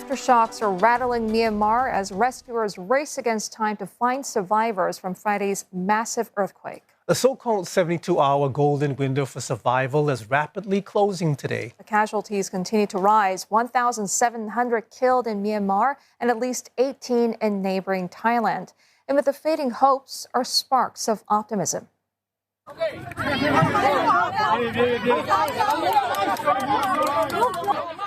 Aftershocks are rattling Myanmar as rescuers race against time to find survivors from Friday's massive earthquake. The so-called 72-hour golden window for survival is rapidly closing today. The casualties continue to rise, 1,700 killed in Myanmar and at least 18 in neighboring Thailand. And with the fading hopes are sparks of optimism.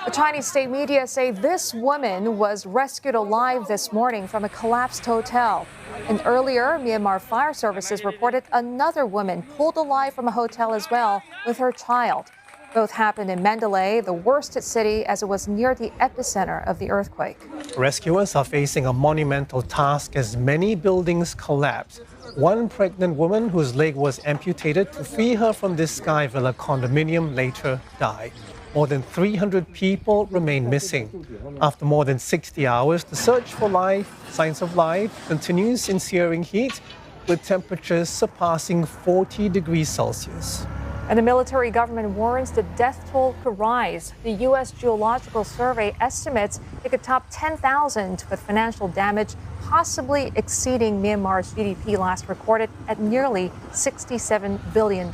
The Chinese state media say this woman was rescued alive this morning from a collapsed hotel. And earlier, Myanmar fire services reported another woman pulled alive from a hotel as well with her child. Both happened in Mandalay, the worst hit city, as it was near the epicenter of the earthquake. Rescuers are facing a monumental task as many buildings collapse. One pregnant woman whose leg was amputated to free her from this Sky Villa condominium later died. More than 300 people remain missing. After more than 60 hours, the search for life, signs of life, continues in searing heat, with temperatures surpassing 40 degrees Celsius. And the military government warns the death toll could rise. The U.S. Geological Survey estimates it could top 10,000, with financial damage possibly exceeding Myanmar's GDP last recorded at nearly $67 billion.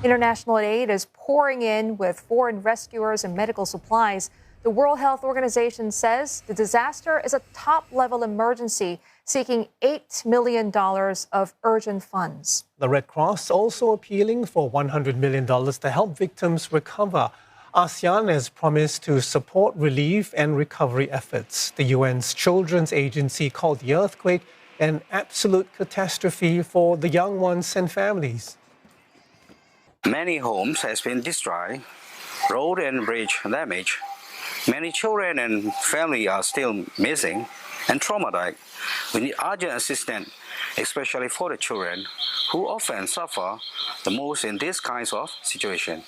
International aid is pouring in with foreign rescuers and medical supplies. The World Health Organization says the disaster is a top-level emergency, seeking $8 million of urgent funds. The Red Cross also appealing for $100 million to help victims recover. ASEAN has promised to support relief and recovery efforts. The UN's children's agency called the earthquake an absolute catastrophe for the young ones and families. Many homes has been destroyed, road and bridge damaged. Many children and families are still missing and traumatized. We need urgent assistance, especially for the children, who often suffer the most in these kinds of situations.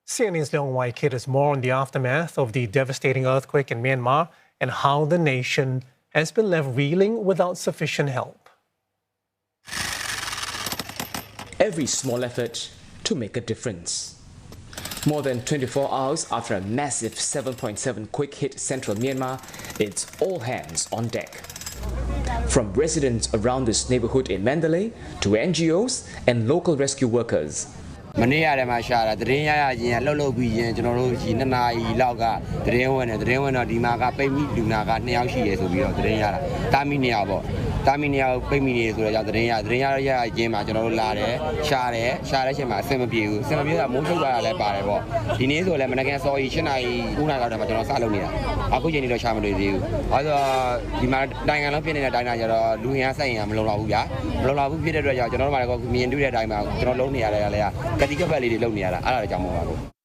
CNA's quake-hit is more on the aftermath of the devastating earthquake in Myanmar and how the nation has been left reeling without sufficient help. Every small effort to make a difference. More than 24 hours after a massive 7.7 quake hit central Myanmar, it's all hands on deck. From residents around this neighborhood in Mandalay to NGOs and local rescue workers.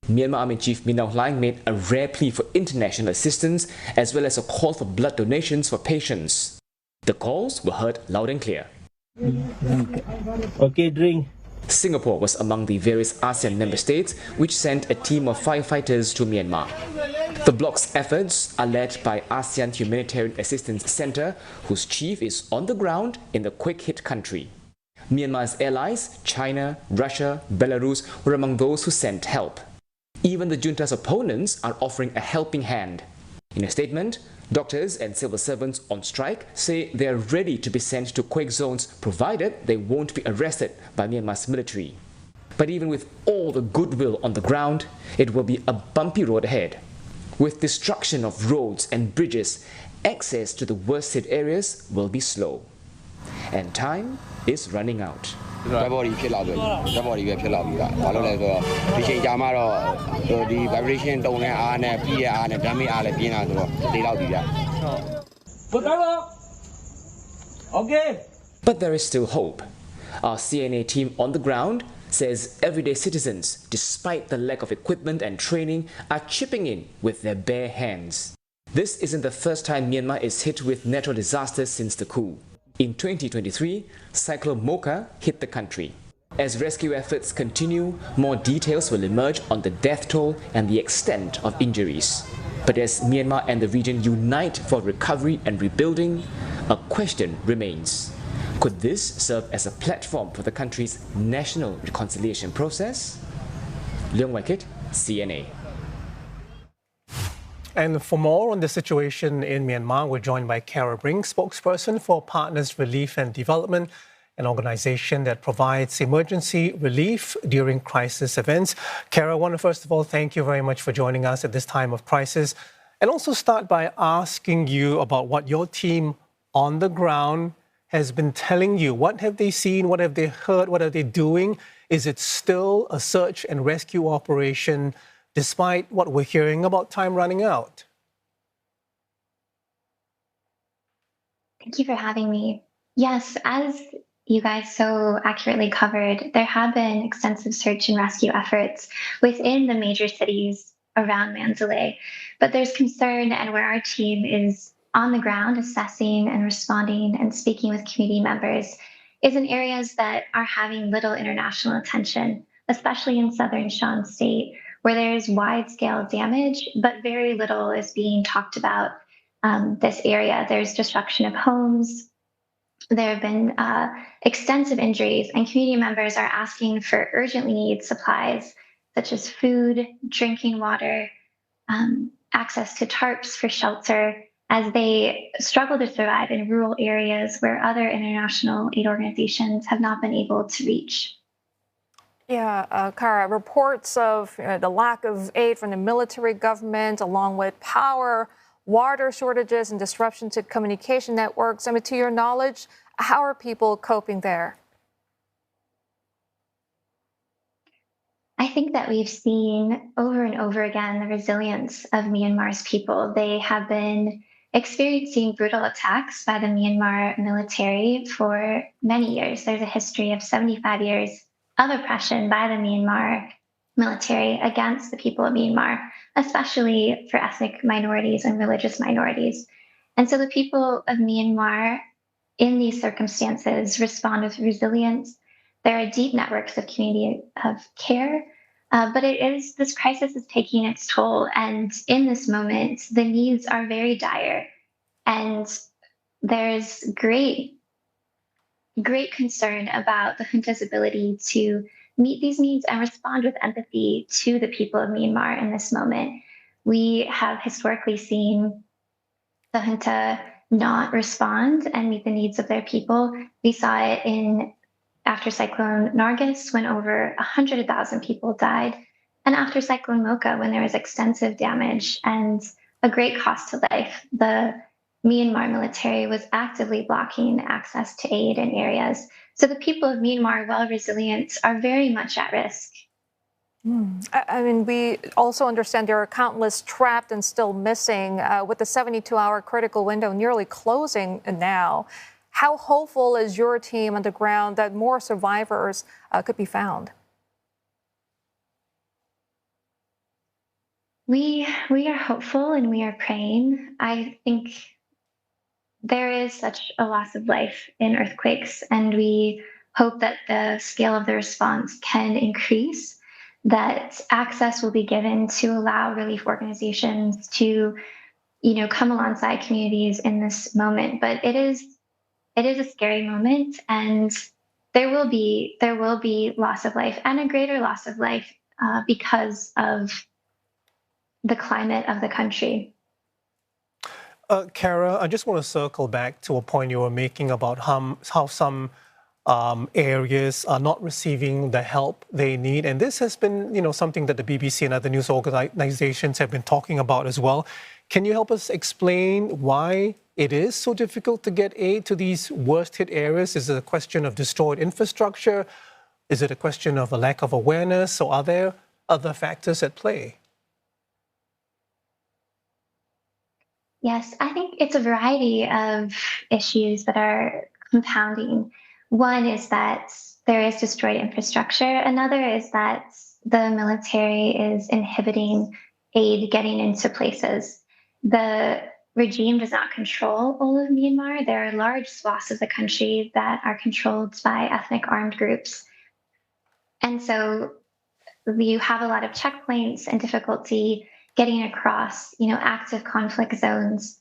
Myanmar Army Chief Min Aung Hlaing made a rare plea for international assistance as well as a call for blood donations for patients. The calls were heard loud and clear. Okay, drink. Singapore was among the various ASEAN member states which sent a team of firefighters to Myanmar. The bloc's efforts are led by ASEAN Humanitarian Assistance Center, whose chief is on the ground in the quake-hit country. Myanmar's allies, China, Russia, Belarus, were among those who sent help. Even the junta's opponents are offering a helping hand. In a statement, doctors and civil servants on strike say they are ready to be sent to quake zones provided they won't be arrested by Myanmar's military. But even with all the goodwill on the ground, it will be a bumpy road ahead. With destruction of roads and bridges, access to the worst hit areas will be slow. And time is running out. But there is still hope. Our CNA team on the ground says everyday citizens, despite the lack of equipment and training, are chipping in with their bare hands. This isn't the first time Myanmar is hit with natural disasters since the coup. In 2023, Cyclone Mocha hit the country. As rescue efforts continue, more details will emerge on the death toll and the extent of injuries. But as Myanmar and the region unite for recovery and rebuilding, a question remains. Could this serve as a platform for the country's national reconciliation process? Quake-hit, CNA. And for more on the situation in Myanmar, we're joined by Kara Brink, spokesperson for Partners Relief and Development, an organization that provides emergency relief during crisis events. Kara, I want to first of all thank you very much for joining us at this time of crisis, and also start by asking you about what your team on the ground has been telling you. What have they seen? What have they heard? What are they doing? Is it still a search and rescue operation, despite what we're hearing about time running out? Thank you for having me. Yes, as you guys so accurately covered, there have been extensive search and rescue efforts within the major cities around Mandalay. But there's concern, and where our team is on the ground assessing and responding and speaking with community members is in areas that are having little international attention, especially in southern Shan State, where there's wide-scale damage, but very little is being talked about this area. There's destruction of homes. There have been extensive injuries, and community members are asking for urgently needed supplies such as food, drinking water, access to tarps for shelter, as they struggle to survive in rural areas where other international aid organizations have not been able to reach. Yeah, Kara, reports of the lack of aid from the military government, along with power, water shortages, and disruption to communication networks. I mean, to your knowledge, how are people coping there? I think that we've seen over and over again the resilience of Myanmar's people. They have been experiencing brutal attacks by the Myanmar military for many years. There's a history of 75 years of oppression by the Myanmar military against the people of Myanmar, especially for ethnic minorities and religious minorities. And so the people of Myanmar in these circumstances respond with resilience. There are deep networks of community of care, but this crisis is taking its toll. And in this moment, the needs are very dire. And there's great concern about the junta's ability to meet these needs and respond with empathy to the people of Myanmar in this moment. We have historically seen the junta not respond and meet the needs of their people. We saw it after Cyclone Nargis, when over 100,000 people died, and after Cyclone Mocha, when there was extensive damage and a great cost to life. The Myanmar military was actively blocking access to aid in areas. So the people of Myanmar, while resilient, are very much at risk. I mean, we also understand there are countless trapped and still missing, with the 72-hour critical window nearly closing now. How hopeful is your team on the ground that more survivors could be found? We are hopeful and we are praying. I think there is such a loss of life in earthquakes, and we hope that the scale of the response can increase, that access will be given to allow relief organizations to, come alongside communities in this moment. But it is a scary moment, and there will be loss of life, and a greater loss of life because of the climate of the country. Kara, I just want to circle back to a point you were making about how some areas are not receiving the help they need. And this has been, something that the BBC and other news organizations have been talking about as well. Can you help us explain why it is so difficult to get aid to these worst hit areas? Is it a question of destroyed infrastructure? Is it a question of a lack of awareness? Or are there other factors at play? Yes, I think it's a variety of issues that are compounding. One is that there is destroyed infrastructure. Another is that the military is inhibiting aid getting into places. The regime does not control all of Myanmar. There are large swaths of the country that are controlled by ethnic armed groups. And so you have a lot of checkpoints and difficulty getting across, active conflict zones.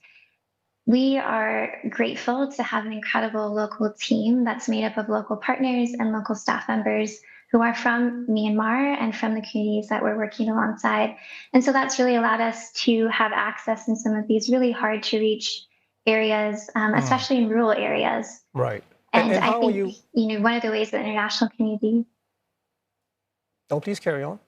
We are grateful to have an incredible local team that's made up of local partners and local staff members who are from Myanmar and from the communities that we're working alongside. And so that's really allowed us to have access in some of these really hard to reach areas, especially in rural areas. Right. And I how are think, you? one of the ways the international community. Oh, please carry on.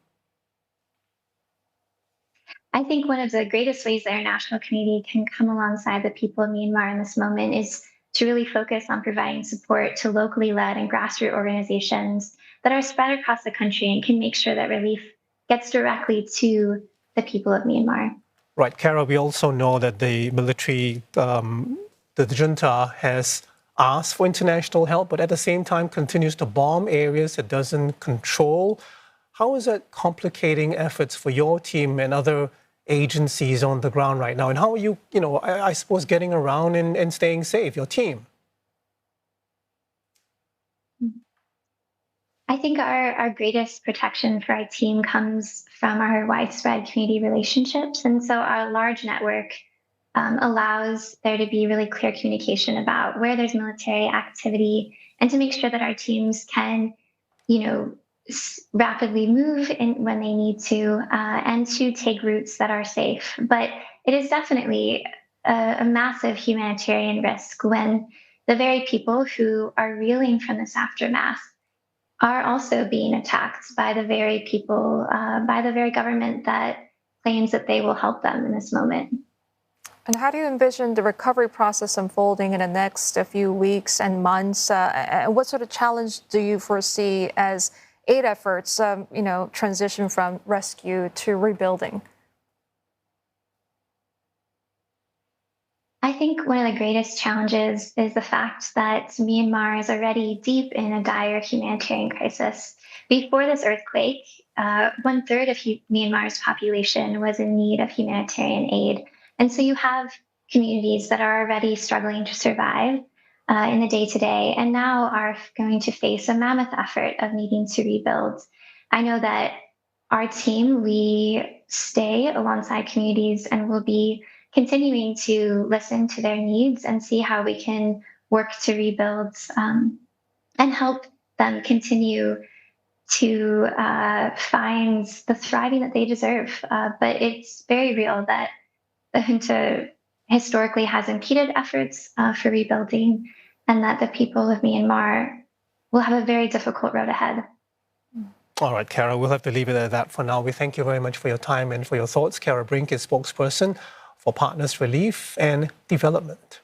I think one of the greatest ways the international community can come alongside the people of Myanmar in this moment is to really focus on providing support to locally led and grassroots organizations that are spread across the country and can make sure that relief gets directly to the people of Myanmar. Right, Kara, we also know that the military, the junta has asked for international help, but at the same time continues to bomb areas it doesn't control. How is that complicating efforts for your team and other agencies on the ground right now? And how are you, I suppose, getting around and staying safe, your team? I think our greatest protection for our team comes from our widespread community relationships. And so our large network allows there to be really clear communication about where there's military activity and to make sure that our teams can, rapidly move in when they need to and to take routes that are safe. But it is definitely a massive humanitarian risk when the very people who are reeling from this aftermath are also being attacked by the very people, by the very government that claims that they will help them in this moment. And how do you envision the recovery process unfolding in the next few weeks and months? And what sort of challenge do you foresee as aid efforts, transition from rescue to rebuilding? I think one of the greatest challenges is the fact that Myanmar is already deep in a dire humanitarian crisis. Before this earthquake, 1/3 of Myanmar's population was in need of humanitarian aid. And so you have communities that are already struggling to survive in the day-to-day and now are going to face a mammoth effort of needing to rebuild. I know that our team, we stay alongside communities and will be continuing to listen to their needs and see how we can work to rebuild and help them continue to find the thriving that they deserve. But it's very real that the junta historically has impeded efforts for rebuilding and that the people of Myanmar will have a very difficult road ahead. All right, Kara, we'll have to leave it at that for now. We thank you very much for your time and for your thoughts. Kara Brink is spokesperson for Partners Relief and Development.